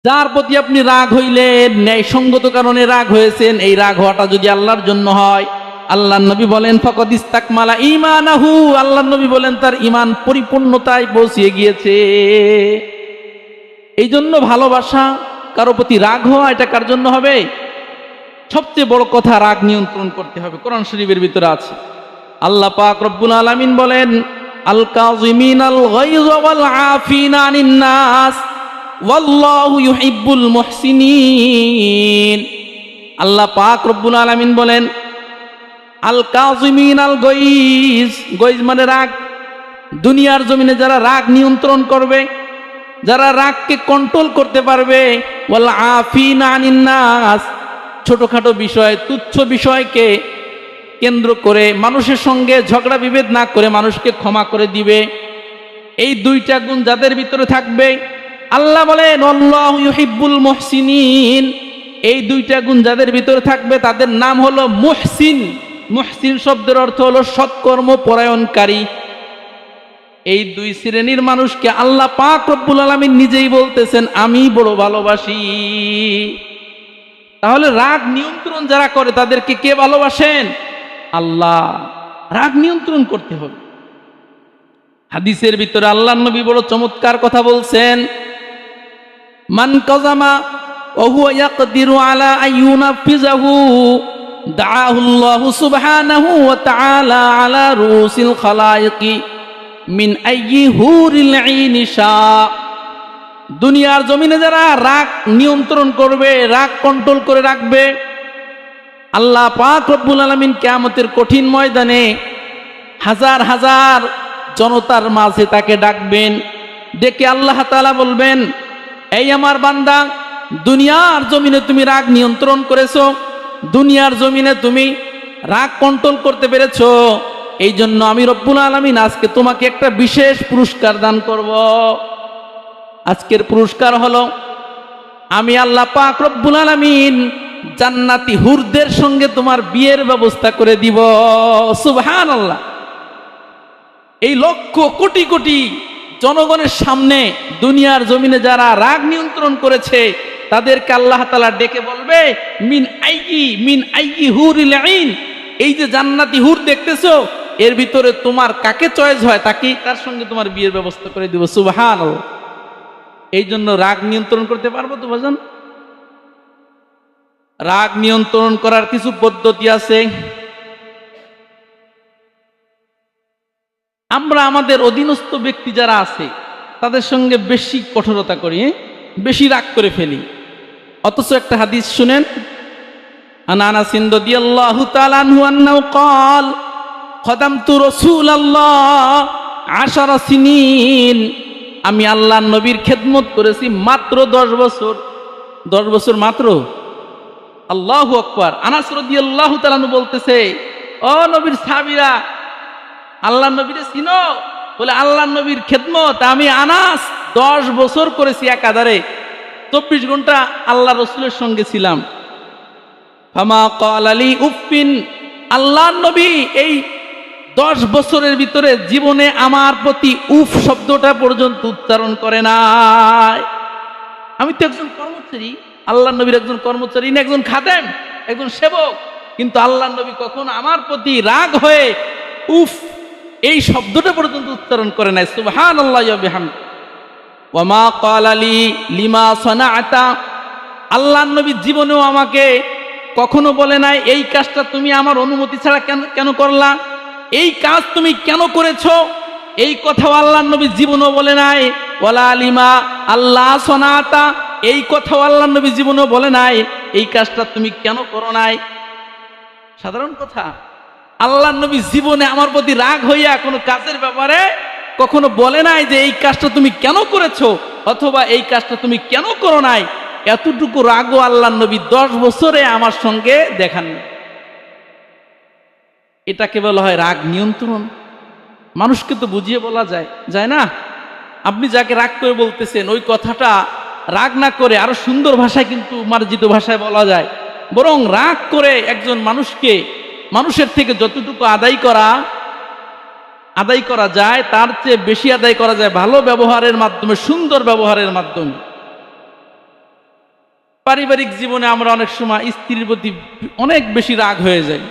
যার প্রতি আপনি রাগ হইলেন, ন্যায়সঙ্গত কারণে রাগ হয়েছেন, এই রাগ হওয়াটা যদি আল্লাহর জন্য হয়, আল্লাহর নবী বলেন ফাকাদ ইস্তাকমালা ঈমানাহু, আল্লাহর নবী বলেন তার ঈমান পরিপূর্ণতায় পৌঁছিয়ে গিয়েছে। এই জন্য ভালোবাসা, কারো প্রতি রাগ হওয়া, এটা কার জন্য হবে? সবচেয়ে বড় কথা, রাগ নিয়ন্ত্রণ করতে হবে। কোরআন শরীফের ভিতরে আছে, আল্লাহ পাক রব্বুল আলামিন বলেন আল কাযিমিনাল গায়য ওয়াল আফিনা আনিন নাস ওয়াল্লাহু ইউহিব্বুল মুহসিনিন। আল্লাহ পাক রব্বুল আলামিন বলেন আল কাযিমিনাল গায়য, গায়য মানে রাগ। দুনিয়ার জমিনে যারা রাগ নিয়ন্ত্রণ করবে, যারা রাগকে কন্ট্রোল করতে পারবে, ওয়াল আফিনা আনিন নাস, ছোটখাটো বিষয়, তুচ্ছ বিষয়কে কেন্দ্র করে মানুষের সঙ্গে ঝগড়া বিভেদ না করে মানুষকে ক্ষমা করে দিবে, এই দুইটা গুণ যাদের ভিতরে থাকবে, আল্লাহ বলেন আল্লাহু ইউহিব্বুল মুহসিনিন, এই দুইটা গুণ যাদের ভিতরে থাকবে তাদের নাম হলো মুহসিন। মুহসিন শব্দের অর্থ হলো সৎকর্ম পরায়ণকারী। এই দুই শ্রেণীর মানুষকে আল্লাহ পাক রব্বুল আলামিন নিজেই বলতেছেন আমি বড় ভালোবাসি। তাহলে রাগ নিয়ন্ত্রণ যারা করে তাদেরকে কে ভালোবাসেন? আল্লাহ। রাগ নিয়ন্ত্রণ করতে হবে। হাদিসের ভিতরে আল্লাহর নবী বড় চমৎকার কথা বলছেন, মান কাযামা ওয়া হুয়া ইয়াকদিরু আলা আইয়ুনাফিযাহু দাআহুল্লাহু সুবহানাহু ওয়া তাআলা আলা রুসিল খালায়েকি মিন আইয়ি হুরিল আইনি শা। দুনিয়ার জমিনে যারা রাগ নিয়ন্ত্রণ করবে, রাগ কন্ট্রোল করে রাখবে, আল্লাহ পাক রব্বুল আলামিন কিয়ামতের কঠিন ময়দানে হাজার হাজার জনতার মাঝে তাকে ডাকবেন। ডেকে আল্লাহ তাআলা বলবেন, এই আমার বান্দা, দুনিয়ার জমিনে তুমি রাগ নিয়ন্ত্রণ করেছো, দুনিয়ার জমিনে তুমি রাগ কন্ট্রোল করতে পেরেছো, এই জন্য আমি রব্বুল আলামিন আজকে তোমাকে একটা বিশেষ পুরস্কার দান করব। আজকের পুরস্কার হলো আমি আল্লাহ পাক রব্বুল আলামিন জান্নাতি হুরদের সঙ্গে তোমার বিয়ের ব্যবস্থা করে দিব। সুবহানাল্লাহ। এই লক্ষ কোটি কোটি জনগণের সামনে দুনিয়ার জমিনে যারা রাগ নিয়ন্ত্রণ করেছে তাদেরকে আল্লাহ তাআলা ডেকে বলবে, মিন আইয়ি হুরিল আইন, এই যে জান্নাতি হুর দেখতেছো, এর ভিতরে তোমার কাকে চয়েস হয় তার সঙ্গে তোমার বিয়ের ব্যবস্থা করে দিব। সুবহানাল্লাহ। এই জন্য রাগ নিয়ন্ত্রণ করতে পারবো তো ভাজন? রাগ নিয়ন্ত্রণ করার কিছু পদ্ধতি আছে। আমরা আমাদের অধীনস্থ ব্যক্তি যারা আছে তাদের সঙ্গে বেশি কঠোরতা করি, বেশি রাগ করে ফেলি। অথচ একটা হাদিস শুনেন, আন আনাস রাদিয়াল্লাহু তাআলা আনহু আন্নাহু ক্বাল খাদামতু রাসূলুল্লাহ 10 সিনিন, আমি আল্লাহর নবীর খেদমত করেছি মাত্র 10 বছর। 10 বছর মাত্র। আল্লাহু আকবার। আনাস রাদিয়াল্লাহু তাআলা বলতেছে, ও নবীর সাহাবীরা, আল্লাহর নবীরে চিনো? বলে আল্লাহর নবীর খেদমত আমি আনাস 10 বছর করেছি একাধারে, 24 ঘন্টা আল্লাহ রাসূলের সঙ্গে ছিলাম। ফামা ক্বালা লি উফিন, আল্লাহর নবী এই 10 বছরের ভিতরে জীবনে আমার প্রতি উফ শব্দটা পর্যন্ত উচ্চারণ করে নাই। আমি তো একজন কর্মচারী, আল্লাহর নবীর একজন কর্মচারী না, একজন খাদেম, একজন সেবক, কিন্তু আল্লাহর নবী কখনো আমার প্রতি রাগ হয়ে উফ এই শব্দটা পর্যন্ত উচ্চারণ করে নাই। সুবহানাল্লাহি ওয়া বিহামদি। ওয়া মা ক্বালা লি লিমা সানাআতা, আল্লাহর নবী জীবনেও আমাকে কখনো বলে নাই এই কাজটা তুমি আমার অনুমতি ছাড়া কেন করলা, এই কাজ তুমি কেন করেছো, এই কথাও আল্লাহর নবী জীবনেও বলে নাই। ওয়ালা লিমা আল্লাহ সানাআতা, এই কথাও আল্লাহর নবী জীবনেও বলে নাই এই কাজটা তুমি কেন করো নাই। সাধারণ কথা, আল্লাহর নবী জীবনে আমার প্রতি রাগ হইয়া কোনো কাজের ব্যাপারে কখনো বলে নাই যে এই কাজটা তুমি কেন করেছো অথবা এই কাজটা তুমি কেন করো নাই। এতটুকু রাগও আল্লাহর নবী 10 বছরে আমার সঙ্গে দেখান। এটাকে বলা হয় রাগ নিয়ন্ত্রণ। মানুষকে তো বুঝিয়ে বলা যায় না? আপনি যাকে রাগ করে বলতেছেন ওই কথাটা রাগ না করে আরো সুন্দর ভাষায় কিন্তু মার্জিত ভাষায় বলা যায়। বরং রাগ করে একজন মানুষকে মানুষের থেকে যতটুকু আদায় করা যায় তার চেয়ে বেশি আদায় করা যায় ভালো ব্যবহারের মাধ্যমে, সুন্দর ব্যবহারের মাধ্যমে। পারিবারিক জীবনে আমরা অনেক সময় স্ত্রীর প্রতি অনেক বেশি রাগ হয়ে যাই,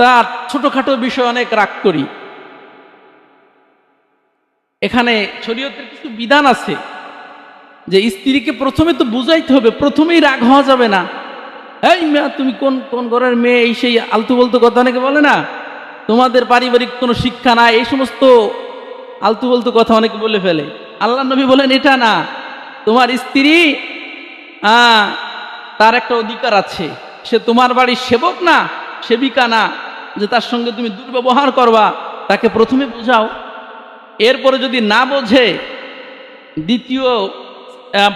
তার ছোটখাটো বিষয় অনেক রাগ করি। এখানে শরীয়তের কিছু বিধান আছে যে স্ত্রীকে প্রথমে তো বুঝাইতে হবে, প্রথমেই রাগ হওয়া যাবে না। এই মেয়ে, তুমি কোন কোন ঘরের মেয়ে, এই সেই আলতু বলতু কথা অনেকে বলে না, তোমাদের পারিবারিক কোনো শিক্ষা নাই, এই সমস্ত আলতু বলতু কথা অনেকে বলে ফেলে। আল্লাহ নবী বলেন এটা না, তোমার স্ত্রী তার একটা অধিকার আছে, সে তোমার বাড়ির সেবক না, সেবিকা না যে তার সঙ্গে তুমি দুর্ব্যবহার করবা। তাকে প্রথমে বোঝাও, এরপরে যদি না বোঝে দ্বিতীয়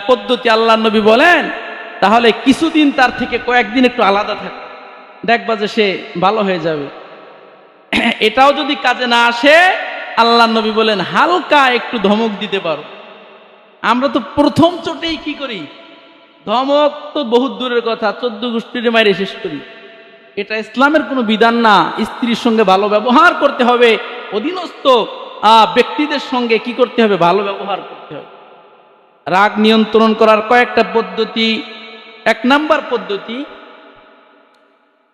পদ্ধতি আল্লাহ নবী বলেন তাহলে কিছুদিন তার থেকে কয়েকদিন একটু আলাদা থাকে, দেখবা যে সে ভালো হয়ে যাবে। এটাও যদি কাজে না আসে আল্লাহ নবী বলেন হালকা একটু ধমক দিতে পারো। আমরা তো প্রথম চোটেই কি করি, ধমক তো বহুত দূরের কথা, 14 গোষ্ঠীর মাইরে শেষ করি। এটা ইসলামের কোনো বিধান না। স্ত্রীর সঙ্গে ভালো ব্যবহার করতে হবে, অধীনস্থ ব্যক্তিদের সঙ্গে কি করতে হবে, ভালো ব্যবহার করতে হবে। রাগ নিয়ন্ত্রণ করার কয়েকটা পদ্ধতি। 1 নাম্বার পদ্ধতি,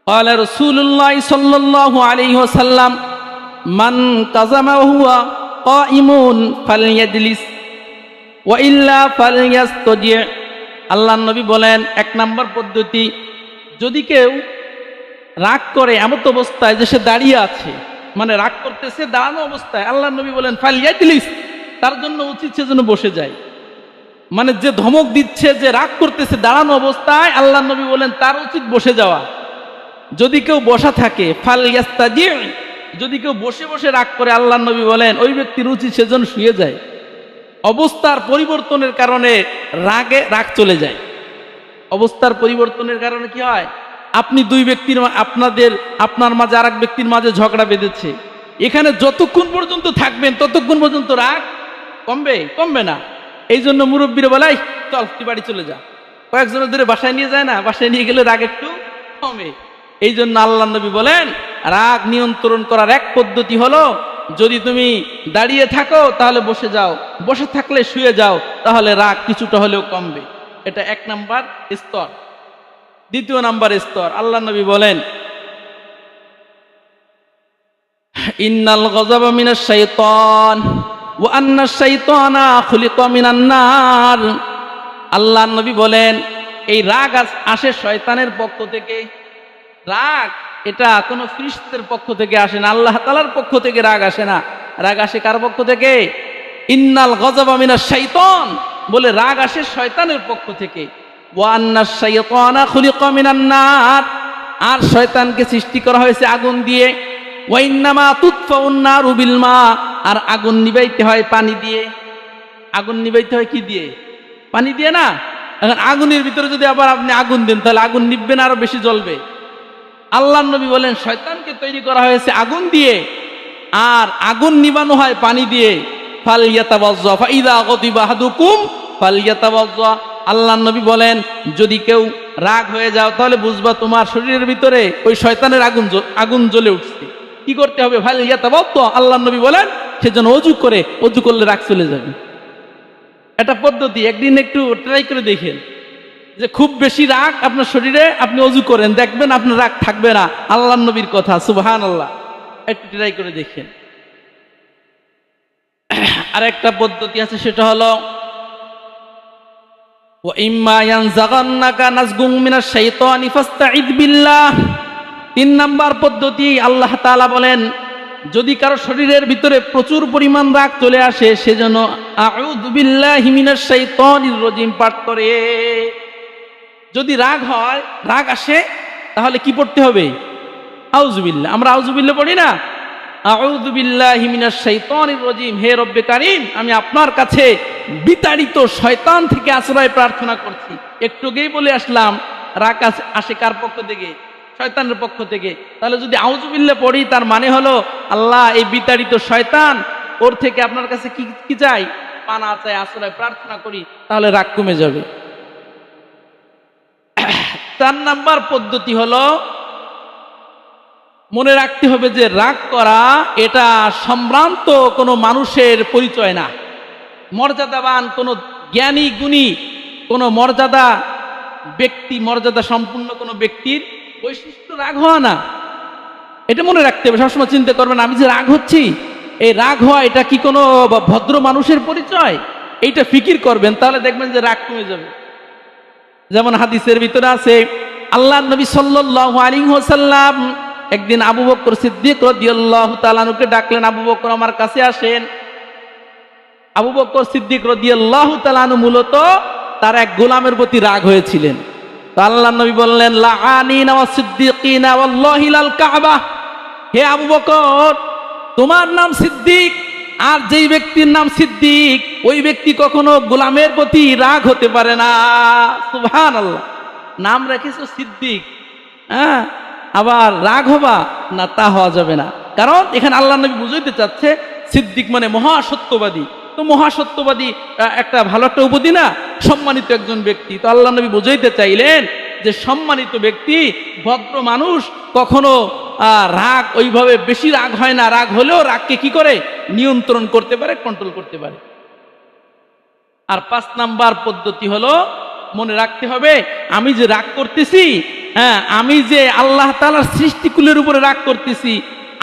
ক্বালা রাসূলুল্লাহ সাল্লাল্লাহু আলাইহি ওয়াসাল্লাম মান কাযামা হুয়া কাইমুন ফালইয়াজলিস ওয়া ইল্লা ফালইয়াস্তাজি। আল্লাহর নবী বলেন 1 নাম্বার পদ্ধতি, যদি কেউ রাগ করে এমত অবস্থায় যে সে দাঁড়িয়ে আছে, মানে রাগ করতেছে দাঁড়ানো অবস্থায়, আল্লাহর নবী বলেন ফালইয়াজলিস, তার জন্য উচিত সে যেন বসে যায়। মানে যে ধমক দিচ্ছে, যে রাগ করতেছে দাঁড়ানো অবস্থায়, আল্লাহর নবী বলেন তার উচিত বসে যাওয়া। যদি কেউ বসা থাকে ফালইয়াস্তাজি, যদি কেউ বসে বসে রাগ করে, আল্লাহর নবী বলেন ওই ব্যক্তির উচিত সেজন শুয়ে যায়। অবস্থার পরিবর্তনের কারণে রাগ চলে যায়। অবস্থার পরিবর্তনের কারণে কি হয়, আপনি দুই ব্যক্তির আপনার মাঝে আর এক ব্যক্তির মাঝে ঝগড়া বেঁধেছে, এখানে যতক্ষণ পর্যন্ত থাকবেন ততক্ষণ পর্যন্ত রাগ কমবে না। এই জন্য মুরব্বীরা বলে চল তুই বাড়ি চলে যা, কয়েকজনের ধরে বাসায় নিয়ে যায় না, বাসায় নিয়ে গেলে রাগ একটু কমে। এই জন্য আল্লাহ নবী বলেন রাগ নিয়ন্ত্রণ করার এক পদ্ধতি হলো, যদি তুমি দাঁড়িয়ে থাকো তাহলে বসে যাও, বসে থাকলে শুয়ে যাও, তাহলে রাগ কিছুটা হলেও কমবে। এটা 1 নাম্বার স্তর। 2 নাম্বার স্তর, আল্লাহ নবী বলেন ইন্নাল গযাবা মিনাশ শাইতান ওয়া আন্নাশ শাইতানা খুলিকা মিনান নার। আল্লাহ নবী বলেন এই রাগ আসে শয়তানের পক্ষ থেকে। রাগ এটা কোনো ফেরেশতার পক্ষ থেকে আসে না, আল্লাহ তাআলার পক্ষ থেকে রাগ আসে না। রাগ আসে কার পক্ষ থেকে? ইন্নাল গযাবা মিনাশ শাইতান, বলে রাগ আসে শয়তানের পক্ষ থেকে। ওয়া আন্নাশ শাইতানা খুলিকা মিনান নার, আর শয়তানকে সৃষ্টি করা হয়েছে আগুন দিয়ে। ওয়া ইন্নামা তুতফাউন নারু বিল মা, আর আগুন নিভাইতে হয় পানি দিয়ে। আগুন নিভাইতে হয় কি দিয়ে? পানি দিয়ে না। এখন আগুনের ভিতরে যদি আবার আপনি আগুন দেন তাহলে আগুন নিভবে না, আরো বেশি জ্বলবে। আল্লাহর নবী বলেন শয়তানকে তৈরি করা হয়েছে আগুন দিয়ে, আর আগুন নিভানো হয় পানি দিয়ে। ফালইয়াতাওয়াজ্জা ফাইযা গাদিবা আহাদুকুম ফালইয়াতাওয়াজ্জা। আল্লাহর নবী বলেন যদি কেউ রাগ হয়ে যাও তাহলে বুঝবা তোমার শরীরের ভিতরে ওই শয়তানের আগুন জ্বলে উঠছে। কি করতে হবে? ফালইয়াতাওয়াজ্জা। আল্লাহর নবী বলেন সেজন্য অজু করলে রাগ চলে যাবে। এটা পদ্ধতি, একদিন একটু ট্রাই করে দেখেন যে খুব বেশি রাগ আপনার শরীরে, আপনি অজু করেন, দেখবেন আপনার রাগ থাকবে না। আল্লাহর নবীর কথা, সুবহানাল্লাহ। একটু ট্রাই করে দেখেন। আর একটা পদ্ধতি আছে, সেটা হলো ওয়া ইম্মা ইয়ানজাগান্নাকা নাজগুম মিনাশ শাইতানি ফাস্তাঈদ বিল্লাহ। 3 নাম্বার পদ্ধতি, আল্লাহ তাআলা বলেন যদি কারো শরীরের ভিতরে প্রচুর পরিমাণ রাগ চলে আসে সেজন্য আউযু বিল্লাহি মিনাশ শাইতানির রাজিম পাঠ করে। যদি রাগ আসে তাহলে কি পড়তে হবে? আউযু বিল্লাহ। আমরা আউযু বিল্লাহ পড়ি না? আউযু বিল্লাহি মিনাশ শাইতানির রাজিম, হে রব্বে কারীম আমি আপনার কাছে বিতাড়িত শয়তান থেকে আশ্রয় প্রার্থনা করছি। একটু আগেই বলে আসলাম রাগ আসে কার পক্ষ থেকে? শয়তানের পক্ষ থেকে। তাহলে যদি আউযু বিল্লাহ পড়ি তার মানে হলো আল্লাহ এই বিতাড়িত শয়তান, ওর থেকে আপনার কাছে কি চাই? পানা চাই, আশ্রয় প্রার্থনা করি, তাহলে রাগ কমে যাবে। 4 নাম্বার পদ্ধতি হলো মনে রাখতে হবে যে রাগ করা এটা সম্ভ্রান্ত কোনো মানুষের পরিচয় না। মর্যাদাবান কোনো জ্ঞানী গুণী কোনো মর্যাদা ব্যক্তি, মর্যাদা সম্পূর্ণ কোনো ব্যক্তির বৈশিষ্ট্য রাগ হওয়া না। এটা মনে রাখতে হবে, সবসময় চিন্তা করবেন আমি যে রাগ হচ্ছি, এই রাগ হওয়া এটা কি কোনো ভদ্র মানুষের পরিচয়? এইটা ফিকির করবেন, তাহলে দেখবেন যে রাগ কমে যাবে। যেমন হাদিসের ভিতরে আছে, আল্লাহ নবী সাল্লাল্লাহু আলাইহি ওয়াসাল্লাম একদিন আবু বকর সিদ্দিক রাদিয়াল্লাহু তাআলা আনহুকে ডাকলেন, আবু বকর আমার কাছে আসেন। আবু বকর সিদ্দিক রাদিয়াল্লাহু তাআলা আনহু মূলত তার এক গোলামের প্রতি রাগ হয়েছিলেন। তো আল্লাহ নবী বললেন, লাআনিনা ওয়া সিদ্দিকিনা ওয়াল্লাহি লাল কাবা, হে আবু বকর, তোমার নাম সিদ্দিক, আর যেই ব্যক্তির নাম সিদ্দিক ওই ব্যক্তি কখনো গোলামের প্রতি রাগ হতে পারে না। সুবহানাল্লাহ, নাম রেখেছো সিদ্দিক, হ্যাঁ, আবার রাগ হবা না, তা হওয়া যাবে না। কারণ এখানে আল্লাহ নবী বুঝাইতে চাচ্ছে সিদ্দিক মানে মহাসত্যবাদী। তো মহাসত্যবাদী একটা ভালো একটা উপাধি না, সম্মানিত একজন ব্যক্তি। তো আল্লাহ নবী বুঝাইতে চাইলেন যে সম্মানিত ব্যক্তি, ভদ্র মানুষ কখনো রাগ ওইভাবে বেশি রাগ হয় না, রাগ হলেও রাগকে কি করে নিয়ন্ত্রণ করতে পারে, কন্ট্রোল করতে পারে। আর 5 নাম্বার পদ্ধতি হলো, মনে রাখতে হবে আমি যে রাগ করতেছি, হ্যাঁ, আমি যে আল্লাহ তাআলার সৃষ্টিকুলের উপরে রাগ করতেছি,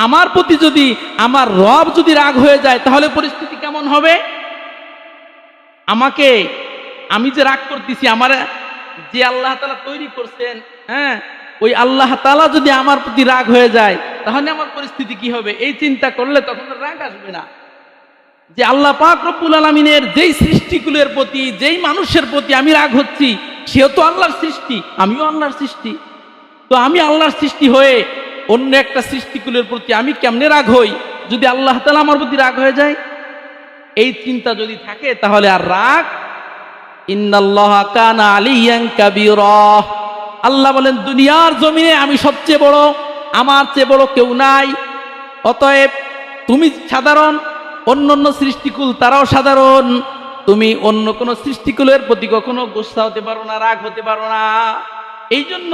আমার প্রতি যদি আমার রব যদি রাগ হয়ে যায় তাহলে পরিস্থিতি কেমন হবে? আমি যে রাগ করতেছি, আমার যে আল্লাহ তাআলা তৈরি করছেন, হ্যাঁ, ওই আল্লাহ তাআলা যদি আমার প্রতি রাগ হয়ে যায় তাহলে আমার পরিস্থিতি কি হবে? এই চিন্তা করলে তখন রাগ আসবে না। যে আল্লাহ পাক রব্বুল আলামিনের যেই সৃষ্টিকুলের প্রতি, যেই মানুষের প্রতি আমি রাগ হচ্ছি, সেও তো আল্লাহর সৃষ্টি, আমিও আল্লাহর সৃষ্টি। তো আমি আল্লাহর সৃষ্টি হয়ে অন্য একটা সৃষ্টিকুলের প্রতি আমি কেমনে রাগ হই যদি আল্লাহ তাআলা আমার প্রতি রাগ হয়ে যায়? এই চিন্তা যদি থাকে তাহলে আর রাগ, ইন্নাল্লাহা কানা আলিয়ান কাবীরা, আল্লাহ বলেন দুনিয়ার জমিনে আমি সবচেয়ে বড়, আমার চেয়ে বড় কেউ নাই। অতএব তুমি সাধারণ, অন্য সৃষ্টিকুল তারাও সাধারণ, তুমি অন্য কোন সৃষ্টিকুলের প্রতি কখনো গোসা হতে পারো না, রাগ হতে পারো না। এই জন্য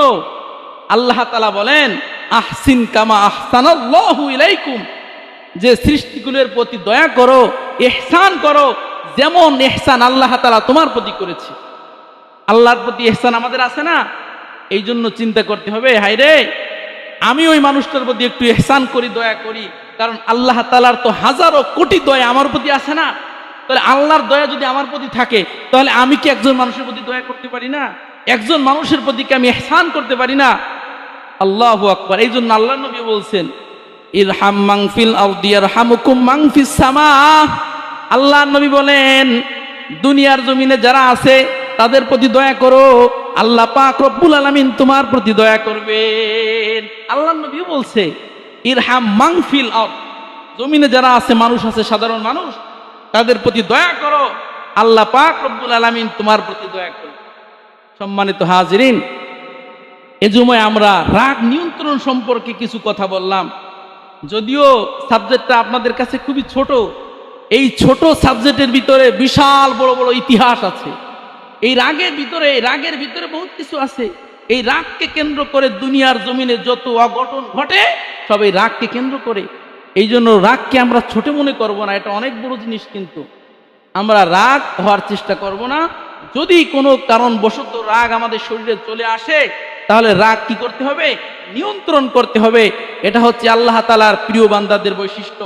আল্লাহ তাআলা বলেন, আহসিন কামা আহসানাল্লাহু ইলাইকুম, যে সৃষ্টিকুলের প্রতি দয়া করো, ইহসান করো, যেমন ইহসান আল্লাহ তাআলা তোমার প্রতি করেছে। আল্লাহর প্রতি ইহসান আমাদের আছে না? এই জন্য চিন্তা করতে হবে, হায়রে আমি ওই মানুষটার প্রতি একটু ইহসান করি, দয়া করি, কারণ আল্লাহ তাআলার তো হাজারো কোটি দয়া আমার প্রতি আছে না? তাহলে আল্লাহর দয়া যদি আমার প্রতি থাকে তাহলে আমি কি একজন মানুষের প্রতি দয়া করতে পারি না? একজন মানুষের প্রতি কি আমি ইহসান করতে পারি না? আল্লাহু আকবার। এই জন্য আল্লাহ নবী বলছেন, ইরহাম মান ফিল আরদি ইয়ারহামুকুম মান ফিস সামা। আল্লাহ নবী বলেন দুনিয়ার জমিনে যারা আছে তাদের প্রতি দয়া করো, আল্লাহ পাক রব্বুল আলামিন তোমার প্রতি দয়া করবেন। আল্লাহ নবী বলছে ইরহাম মান ফিল আরদ, জমিনে যারা আছে, মানুষ আছে, সাধারণ মানুষ, তাদের প্রতি দয়া করো, আল্লাহ পাক রব্বুল আলামিন তোমার প্রতি দয়া করবেন। সম্মানিত হাজিরিন, এজন্য আমরা রাগ নিয়ন্ত্রণ সম্পর্কে কিছু কথা বললাম। যদিও সাবজেক্টটা আপনাদের কাছে খুবই ছোট, এই ছোট সাবজেক্টের ভিতরে বিশাল বড় বড় ইতিহাস আছে। এই রাগের ভিতরে বহুত কিছু আছে। এই রাগকে কেন্দ্র করে দুনিয়ার জমিনে যত অঘটন ঘটে সব এই রাগকে কেন্দ্র করে। এই জন্য রাগকে আমরা ছোট মনে করব না, এটা অনেক বড় জিনিস। কিন্তু আমরা রাগ হওয়ার চেষ্টা করব না। যদি কোনো কারণবশত রাগ আমাদের শরীরে চলে আসে তাহলে রাগ কি করতে হবে? নিয়ন্ত্রণ করতে হবে। এটা হচ্ছে আল্লাহ তাআলার প্রিয় বান্দাদের বৈশিষ্ট্য।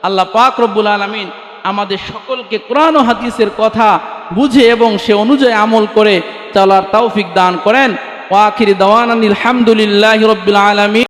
আল্লাহ পাক রব্বুল আলামিন আমাদের সকলকে কোরআন ও হাদিসের কথা বুঝে এবং সে অনুযায়ী আমল করে চলার তৌফিক দান করেন। ওয়া আখিরি দাওয়ানা আলহামদুলিল্লাহি রাব্বিল আলামিন।